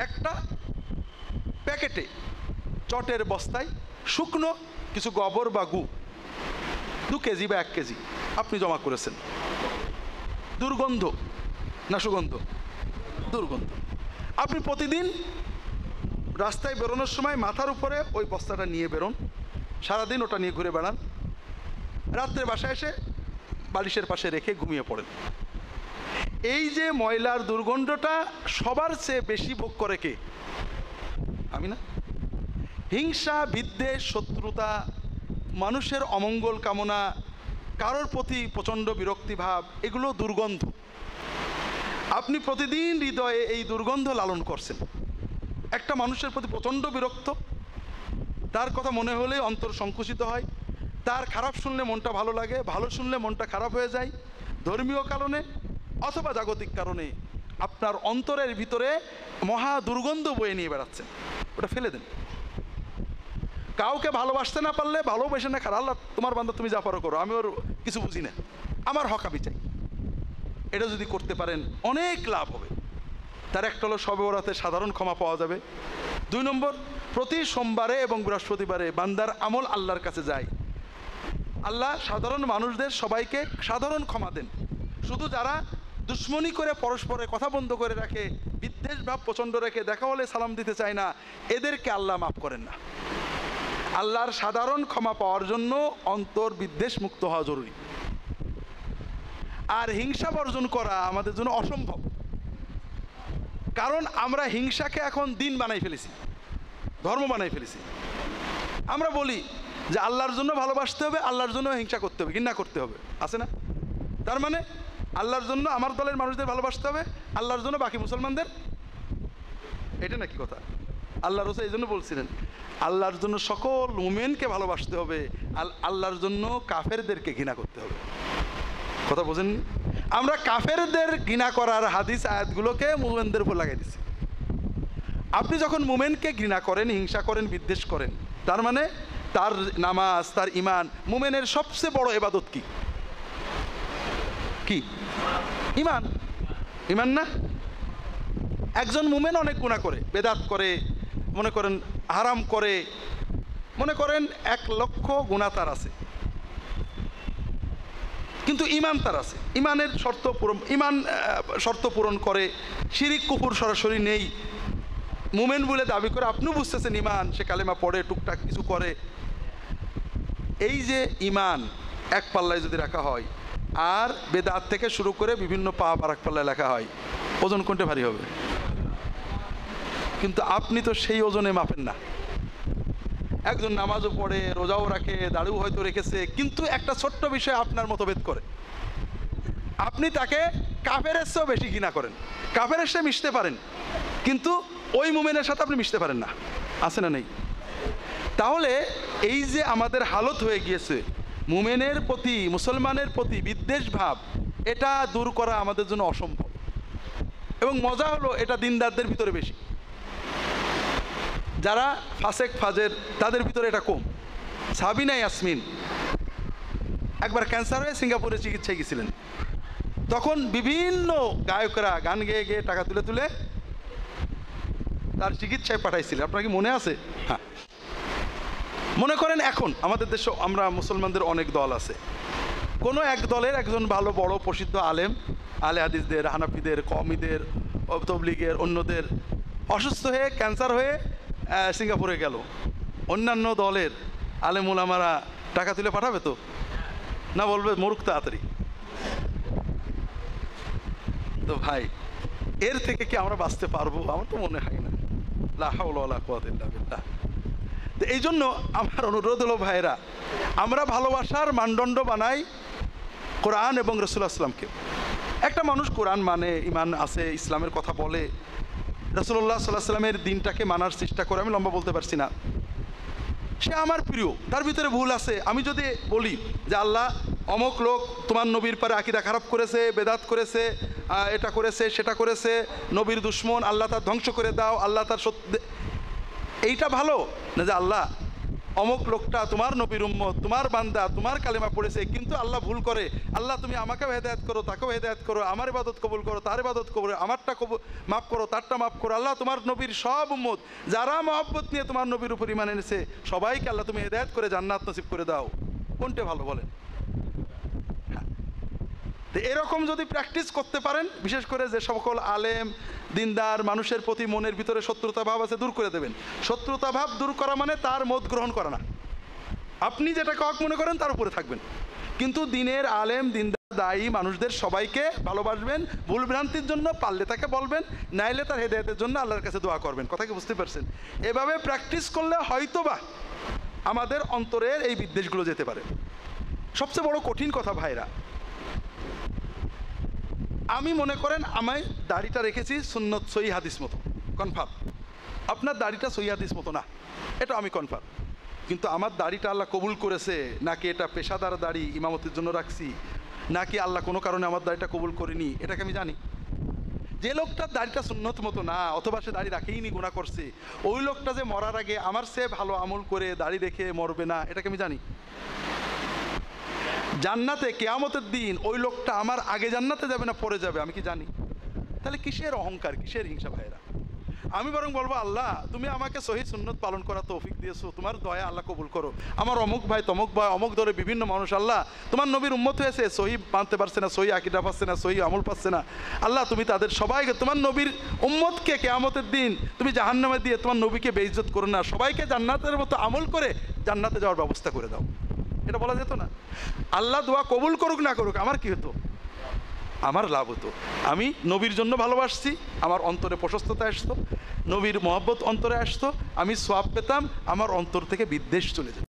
একটা প্যাকেটে চটের বস্তায় শুকনো কিছু গোবর বা গু 2 কেজি বা 1 কেজি আপনি জমা করেছেন। দুর্গন্ধ না সুগন্ধ? দুর্গন্ধ। আপনি প্রতিদিন রাস্তায় বেরোনোর সময় মাথার উপরে ওই বস্তাটা নিয়ে বেরোন, সারাদিন ওটা নিয়ে ঘুরে বেড়ান, রাত্রে বাসায় এসে বালিশের পাশে রেখে ঘুমিয়ে পড়েন। এই যে ময়লার দুর্গন্ধটা সবার চেয়ে বেশি ভোগ করে কে? আমি না? হিংসা, বিদ্বেষ, শত্রুতা, মানুষের অমঙ্গল কামনা, কারোর প্রতি প্রচণ্ড বিরক্তিভাব, এগুলো দুর্গন্ধ। আপনি প্রতিদিন হৃদয়ে এই দুর্গন্ধ লালন করছেন। একটা মানুষের প্রতি প্রচণ্ড বিরক্ত, তার কথা মনে হলে অন্তর সংকুচিত হয়, তার খারাপ শুনলে মনটা ভালো লাগে, ভালো শুনলে মনটা খারাপ হয়ে যায়। ধর্মীয় কারণে অথবা জাগতিক কারণে আপনার অন্তরের ভিতরে মহা দুর্গন্ধ বয়ে নিয়ে বেড়াচ্ছেন, ওটা ফেলে দেন। কাউকে ভালোবাসতে না পারলে ভালোবেসে না খারাপ, আল্লাহ তোমার বান্দা তুমি যা পারো করো, আমি ওর কিছু বুঝি না, আমার হক আমি চাই। এটা যদি করতে পারেন অনেক লাভ হবে। তার একটা হলো শবে বরাতে সাধারণ ক্ষমা পাওয়া যাবে। 2 নম্বর, প্রতি সোমবারে এবং বৃহস্পতিবারে বান্দার আমল আল্লাহর কাছে যায়। আল্লাহ সাধারণ মানুষদের সবাইকে সাধারণ ক্ষমা দেন। শুধু যারা দুশ্মনী করে পরস্পরে কথা বন্ধ করে রাখে, বিদ্বেষ ভাব প্রচণ্ড রেখে দেখা হলে সালাম দিতে চায় না, এদেরকে আল্লাহ মাফ করেন না। আল্লাহর সাধারণ ক্ষমা পাওয়ার জন্য অন্তর বিদ্বেষ মুক্ত হওয়া জরুরি। আর হিংসা বর্জন করা আমাদের জন্য অসম্ভব, কারণ আমরা হিংসাকে এখন দিন বানাই ফেলেছি, ধর্ম বানাই ফেলেছি। আমরা বলি যে আল্লাহর জন্য ভালোবাসতে হবে, আল্লাহর জন্য হিংসা করতে হবে, ঘৃণা করতে হবে, আছে না? তার মানে আল্লাহর জন্য আমার দলের মানুষদের ভালোবাসতে হবে, আল্লাহর জন্য বাকি মুসলমানদের, এটা নাকি কথা? আল্লাহ রাসূল এই জন্য বলছিলেন আল্লাহর জন্য সকল মুমিনকে ভালোবাসতে হবে, আল্লাহর জন্য কাফেরদেরকে ঘৃণা করতে হবে। কথা বোঝেন? আমরা কাফেরদের ঘৃণা করার হাদিস আয়াতগুলোকে মুমিনদের উপর লাগাই দিচ্ছি। আপনি যখন মুমিনকে ঘৃণা করেন, হিংসা করেন, বিদ্বেষ করেন, তার মানে তার নামাজ, তার ঈমান, মুমিনের সবচেয়ে বড় ইবাদত কি? কি? ঈমান। ঈমান না? একজন মুমিন অনেক গুনাহ করে, বেদাত করে, মনে করেন হারাম করে, মনে করেন 1 লক্ষ গুনাহ তার আছে, কিন্তু ঈমান তার আছে, ঈমানের শর্ত পূরণ, ঈমান শর্ত পূরণ করে, শিরিক কুফর সরাসরি নেই, মুমিন বলে দাবি করে, আপনিও বুঝতেছেন ঈমান, সে কালেমা পড়ে, টুকটাক কিছু করে। এই যে ঈমান এক পাল্লায় যদি রাখা হয় আর বেদাত থেকে শুরু করে বিভিন্ন পাপ আর এক পাল্লায় লেখা হয়, ওজন কোনটা ভারী হবে? কিন্তু আপনি তো সেই ওজনে মাপেন না। একজন নামাজও পড়ে, রোজাও রাখে, দাড়িও হয়তো রেখেছে, কিন্তু একটা ছোট্ট বিষয়ে আপনার মতভেদ করে, আপনি তাকে কাফেরের চেয়েও বেশি ঘৃণা করেন। কাফেরের সাথে মিশতে পারেন, কিন্তু ওই মুমিনের সাথে আপনি মিশতে পারেন না, আছে না নেই? তাহলে এই যে আমাদের হালত হয়ে গিয়েছে, মুমিনের প্রতি, মুসলমানের প্রতি বিদ্বেষ ভাব, এটা দূর করা আমাদের জন্য অসম্ভব। এবং মজা হলো এটা দিনদারদের ভিতরে বেশি, যারা ফাসেক ফাজের তাদের ভিতরে এটা কম। সাবিনা ইয়াসমিন একবার ক্যান্সার হয়ে সিঙ্গাপুরে চিকিৎসায় গেছিলেন, তখন বিভিন্ন গায়করা গান গেয়ে গেয়ে টাকা তুলে তুলে তার চিকিৎসায় পাঠাইছিলেন। আপনার কি মনে আছে? হ্যাঁ, মনে করেন এখন আমাদের দেশে আমরা মুসলমানদের অনেক দল আছে, কোনো এক দলের একজন ভালো বড় প্রসিদ্ধ আলেম, আলে হাদিসদের, হানাফিদের, কওমিদের, তবলিগের, অন্যদের অসুস্থ হয়ে ক্যান্সার হয়ে সিঙ্গাপুরে গেল, অন্যান্য দলের আলেম উলামারা টাকা তুলে পাঠাবে তো না? বলবে মরুক তাড়াতাড়ি। তো ভাই, এর থেকে কি আমরা বাঁচতে পারবো? আমার তো মনে হয় না। লা হাওলা ওয়ালা কুওয়াতা ইল্লা বিল্লাহ। তো এই জন্য আমার অনুরোধ হলো ভাইরা, আমরা ভালোবাসার মানদণ্ড বানাই কোরআন এবং রাসূলুল্লাহ সাল্লাল্লাহু আলাইহি ওয়াসাল্লামকে। একটা মানুষ কোরআন মানে, ঈমান আছে, ইসলামের কথা বলে, রাসূলুল্লাহ সাল্লাল্লাহু আলাইহি ওয়াসাল্লামের দিনটাকে মানার চেষ্টা করে, আমি লম্বা বলতে পারছি না, সে আমার প্রিয়, তার ভিতরে ভুল আছে। আমি যদি বলি যে আল্লাহ অমুক লোক তোমার নবীর পরে আকীদা খারাপ করেছে, বেদাত করেছে, এটা করেছে, সেটা করেছে, নবীর দুশমন, আল্লাহ তার ধ্বংস করে দাও, আল্লাহ তার সত্য, এইটা ভালো না যে আল্লাহ অমুক লোকটা তোমার নবীর উম্মত, তোমার বান্দা, তোমার কালেমা পড়েছে, কিন্তু আল্লাহ ভুল করে, আল্লাহ তুমি আমাকেও হেদায়েত করো, তাকেও হেদায়েত করো, আমার ইবাদত কবুল করো, তার ইবাদত কবুল, আমারটা মাফ করো, তারটা মাফ করো। আল্লাহ তোমার নবীর সব উম্মত যারা মহব্বত নিয়ে তোমার নবীর উপর ঈমান এনেছে সবাইকে আল্লাহ তুমি হেদায়েত করে জান্নাত নসিব করে দাও। কোনটা ভালো বলেন? এরকম যদি প্র্যাকটিস করতে পারেন, বিশেষ করে যে সকল আলেম দিনদার মানুষের প্রতি মনের ভিতরে শত্রুতা ভাব আছে দূর করে দেবেন। শত্রুতা ভাব দূর করা মানে তার মত গ্রহণ করা না, আপনি যেটাকে হক মনে করেন তার উপরে থাকবেন, কিন্তু দিনের আলেম দিনদার দায়ী মানুষদের সবাইকে ভালোবাসবেন, ভুল ভ্রান্তির জন্য পারলে তাকে বলবেন, নাইলে তার হেদায়েতের জন্য আল্লাহর কাছে দোয়া করবেন। কথা কি বুঝতে পারছেন? এভাবে প্র্যাকটিস করলে হয়তোবা আমাদের অন্তরের এই বিদ্বেষগুলো যেতে পারে। সবচেয়ে বড় কঠিন কথা ভাইরা, আমি মনে করেন আমি দাড়িটা রেখেছি সুন্নত সহি হাদিস মতো, কনফার্ম। আপনার দাড়িটা সহি হাদিস মতো না, এটা আমি কনফার্ম। কিন্তু আমার দাড়িটা আল্লাহ কবুল করেছে নাকি এটা পেশাদার দাড়ি ইমামতির জন্য রাখছি, নাকি আল্লাহ কোনো কারণে আমার দাড়িটা কবুল করেনি, এটাকে আমি জানি। যে লোকটার দাড়িটা সুন্নত মতো না, অথবা সে দাড়ি রাখেইনি, গুনাহ করছে, ওই লোকটা যে মরার আগে আমার সে ভালো আমল করে দাড়ি রেখে মরবে না, এটাকে আমি জানি। জান্নাতে কিয়ামতের দিন ওই লোকটা আমার আগে জান্নাতে যাবে না পরে যাবে, আমি কি জানি? তাহলে কিসের অহংকার, কিসের হিংসা ভাইরা? আমি বরং বলবো, আল্লাহ তুমি আমাকে সহি সুন্নত পালন করা তৌফিক দিয়েছো, তোমার দয়া আল্লাহ কবুল করো। আমার অমুক ভাই তমুক ভাই অমুক ধরে বিভিন্ন মানুষ আল্লাহ তোমার নবীর উম্মত হয়েছে, সহি মানতে পারছে না, সহি আকীদা পাচ্ছে না, সহি আমল পাচ্ছে না, আল্লাহ তুমি তাদের সবাইকে তোমার নবীর উম্মতকে কিয়ামতের দিন তুমি জাহান্নামে দিয়ে তোমার নবীকে বেইজ্জত করো না, সবাইকে জান্নাতের মতো আমল করে জান্নাতে যাওয়ার ব্যবস্থা করে দাও। এটা বলা যেত না? আল্লাহ দোয়া কবুল করুক না করুক আমার কি হতো? আমার লাভ হতো। আমি নবীর জন্য ভালোবাসছি, আমার অন্তরে প্রশস্ততা আসতো, নবীর মহব্বত অন্তরে আসতো, আমি সওয়াব পেতাম, আমার অন্তর থেকে বিদ্বেষ চলে যেত।